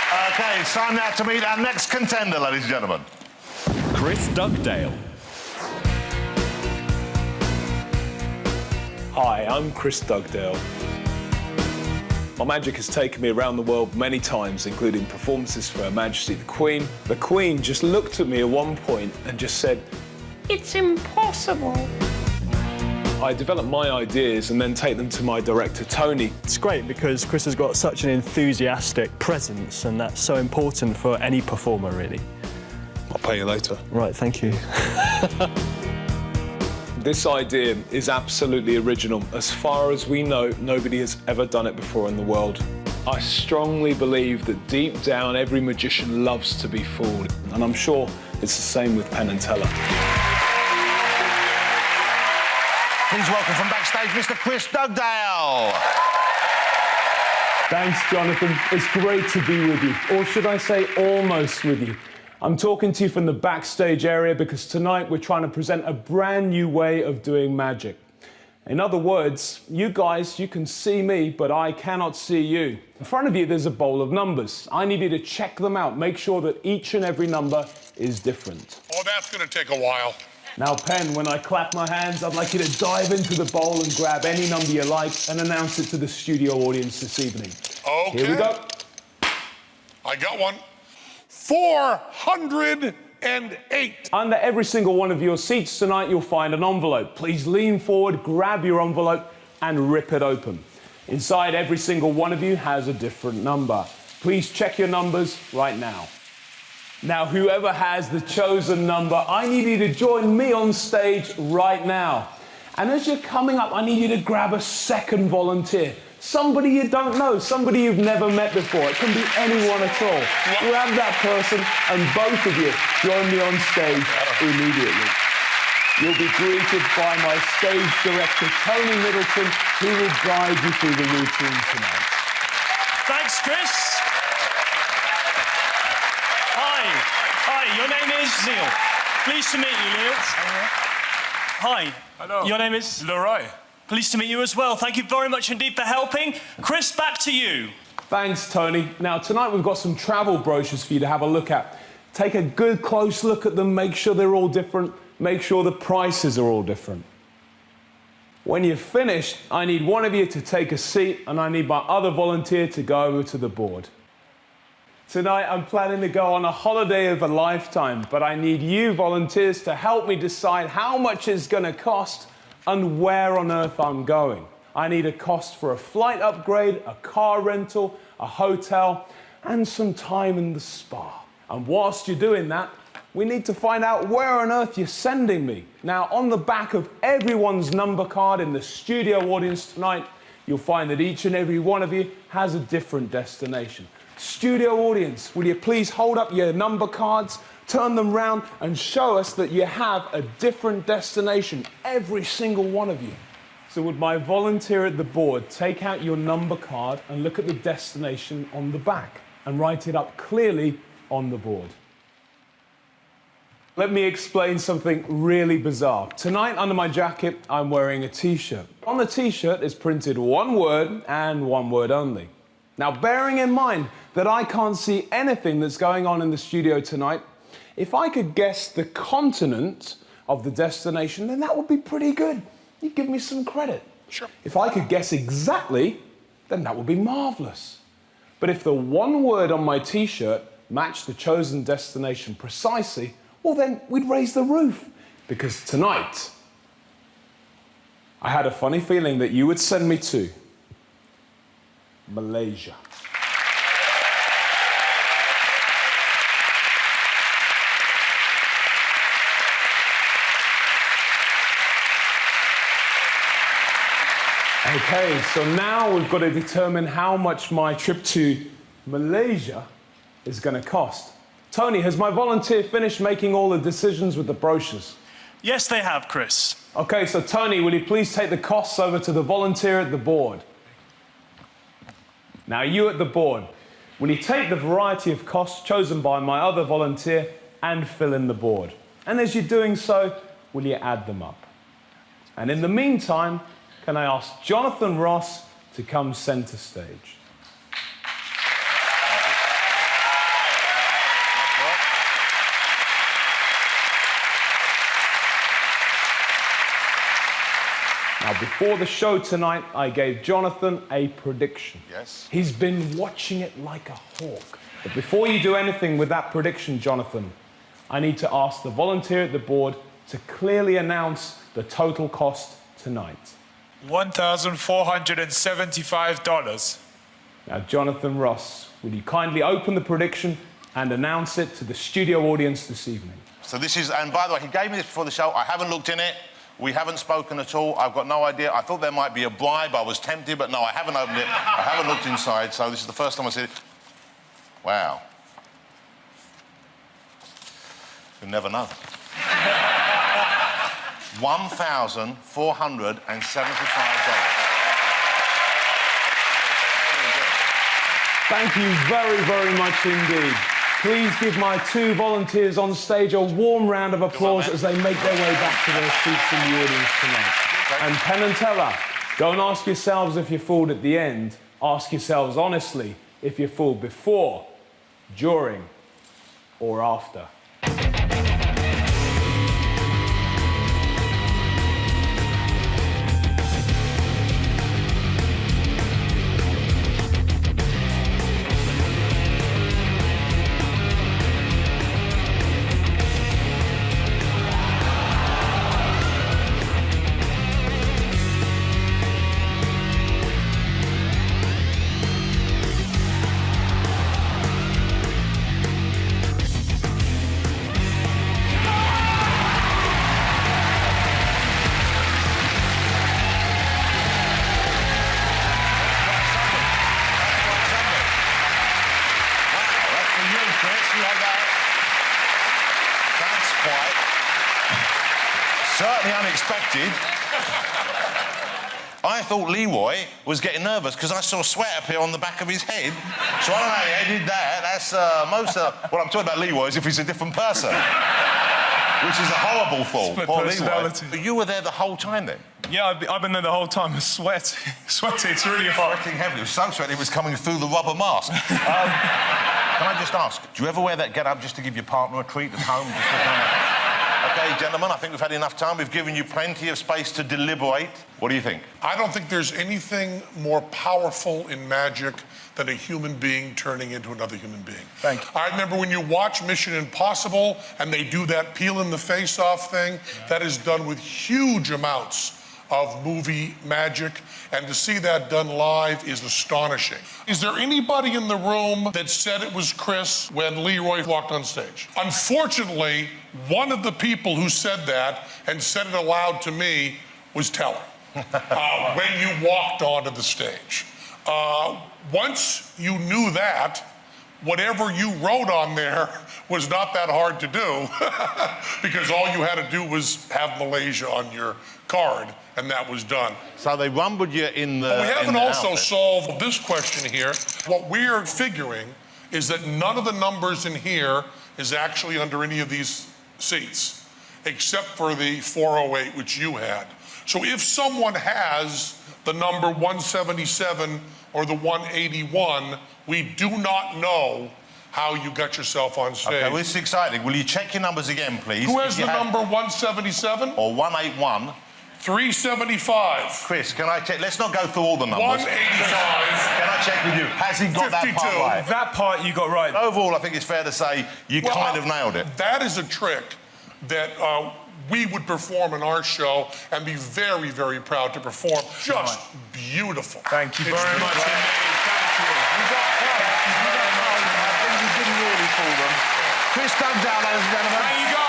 OK, it's time now to meet our next contender, ladies and gentlemen. Chris Dugdale. Hi, I'm Chris Dugdale. My magic has taken me around the world many times, including performances for Her Majesty the Queen. The Queen just looked at me at one point and just said, "It's impossible." I develop my ideas and then take them to my director, Tony. It's great because Chris has got such an enthusiastic presence, and that's so important for any performer, really. I'll pay you later. Right, thank you. This idea is absolutely original. As far as we know, nobody has ever done it before in the world. I strongly believe that deep down, every magician loves to be fooled. And I'm sure it's the same with Penn and Teller. Please welcome from backstage, Mr. Chris Dugdale. Thanks, Jonathan. It's great to be with you. Or should I say, almost with you. I'm talking to you from the backstage area because tonight we're trying to present a brand new way of doing magic. In other words, you guys, you can see me, but I cannot see you. In front of you, there's a bowl of numbers. I need you to check them out, make sure that each and every number is different. Oh, that's going to take a while. Now, Penn, when I clap my hands, I'd like you to dive into the bowl and grab any number you like and announce it to the studio audience this evening. Okay. Here we go. I got one. 408. Under every single one of your seats tonight, you'll find an envelope. Please lean forward, grab your envelope, and rip it open. Inside, every single one of you has a different number. Please check your numbers right now. Now, whoever has the chosen number, I need you to join me on stage right now. And as you're coming up, I need you to grab a second volunteer. Somebody you don't know, somebody you've never met before. It can be anyone at all. Grab that person and both of you join me on stage immediately. You'll be greeted by my stage director, Tony Middleton, who will guide you through the routine tonight. Thanks, Chris. Hi, your name is Neil. Pleased to meet you, Neil. Hi. Hello. Your name is? Leroy. Pleased to meet you as well. Thank you very much indeed for helping. Chris, back to you. Thanks, Tony. Now, tonight we've got some travel brochures for you to have a look at. Take a good close look at them, make sure they're all different, make sure the prices are all different. When you're finished, I need one of you to take a seat and I need my other volunteer to go over to the board. Tonight, I'm planning to go on a holiday of a lifetime, but I need you volunteers to help me decide how much it's going to cost and where on earth I'm going. I need a cost for a flight upgrade, a car rental, a hotel, and some time in the spa. And whilst you're doing that, we need to find out where on earth you're sending me. Now, on the back of everyone's number card in the studio audience tonight, you'll find that each and every one of you has a different destination. Studio audience, will you please hold up your number cards, turn them round and show us that you have a different destination, every single one of you. So would my volunteer at the board take out your number card and look at the destination on the back and write it up clearly on the board. Let me explain something really bizarre. Tonight, under my jacket, I'm wearing a t-shirt. On the t-shirt is printed one word and one word only. Now, bearing in mind that I can't see anything that's going on in the studio tonight, if I could guess the continent of the destination, then that would be pretty good. You'd give me some credit. Sure. If I could guess exactly, then that would be marvelous. But if the one word on my t-shirt matched the chosen destination precisely, well, then we'd raise the roof. Because tonight, I had a funny feeling that you would send me to Malaysia. Okay, so now we've got to determine how much my trip to Malaysia is going to cost. Tony, has my volunteer finished making all the decisions with the brochures? Yes, they have, Chris. Okay, so Tony, will you please take the costs over to the volunteer at the board? Now, you at the board, will you take the variety of costs chosen by my other volunteer and fill in the board? And as you're doing so, will you add them up? And in the meantime, can I ask Jonathan Ross to come centre stage? Now, before the show tonight, I gave Jonathan a prediction. Yes. He's been watching it like a hawk. But before you do anything with that prediction, Jonathan, I need to ask the volunteer at the board to clearly announce the total cost tonight. $1,475. Now, Jonathan Ross, would you kindly open the prediction and announce it to the studio audience this evening? So this is, and by the way, he gave me this before the show. I haven't looked in it. We haven't spoken at all. I've got no idea. I thought there might be a bribe. I was tempted, but no, I haven't opened it. I haven't looked inside, so this is the first time I see it. Wow. You'll never know. $1,475. Thank you very, very much indeed. Please give my two volunteers on stage a warm round of applause as they make their way back to their seats in the audience tonight. And Penn and Teller, don't ask yourselves if you're fooled at the end. Ask yourselves honestly if you're fooled before, during, or after. Certainly unexpected. I thought Leroy was getting nervous because I saw sweat appear on the back of his head. So I don't know how he did that. That's what I'm talking about Leroy is if he's a different person. Which is a horrible thought. Split Poor personality. Leroy. But you were there the whole time then? Yeah, I've been there the whole time. It's sweaty. It's really hot. Sweating heavily. It was so sweaty it was coming through the rubber mask. Can I just ask, do you ever wear that get-up just to give your partner a treat at home? OK, gentlemen, I think we've had enough time. We've given you plenty of space to deliberate. What do you think? I don't think there's anything more powerful in magic than a human being turning into another human being. Thank you. I remember when you watch Mission Impossible and they do that peel in the face off thing, that is done with huge amounts of movie magic, and to see that done live is astonishing. Is there anybody in the room that said it was Chris when Leroy walked on stage? Unfortunately, one of the people who said that and said it aloud to me was Teller when you walked onto the stage. Once you knew that, whatever you wrote on there was not that hard to do because all you had to do was have Malaysia on your card, and that was done. So they rumbled you in the... But we haven't also outfit. solved this question here. What we're figuring is that none of the numbers in here is actually under any of these seats, except for the 408, which you had. So if someone has the number 177 or the 181, we do not know how you got yourself on stage. Okay, well, this is exciting. Will you check your numbers again, please? Who has the number 177? Or 181. 375. Chris, can I check? Let's not go through all the numbers. 185. Can I check with you? Has he got 52. that part right? That part you got right. Overall, I think it's fair to say you kind of nailed it. That is a trick that we would perform in our show and be very, very proud to perform. Just beautiful. Thank you very much indeed. Thank you. I think you didn't really fool them. Chris Dugdale, ladies and gentlemen. There you go.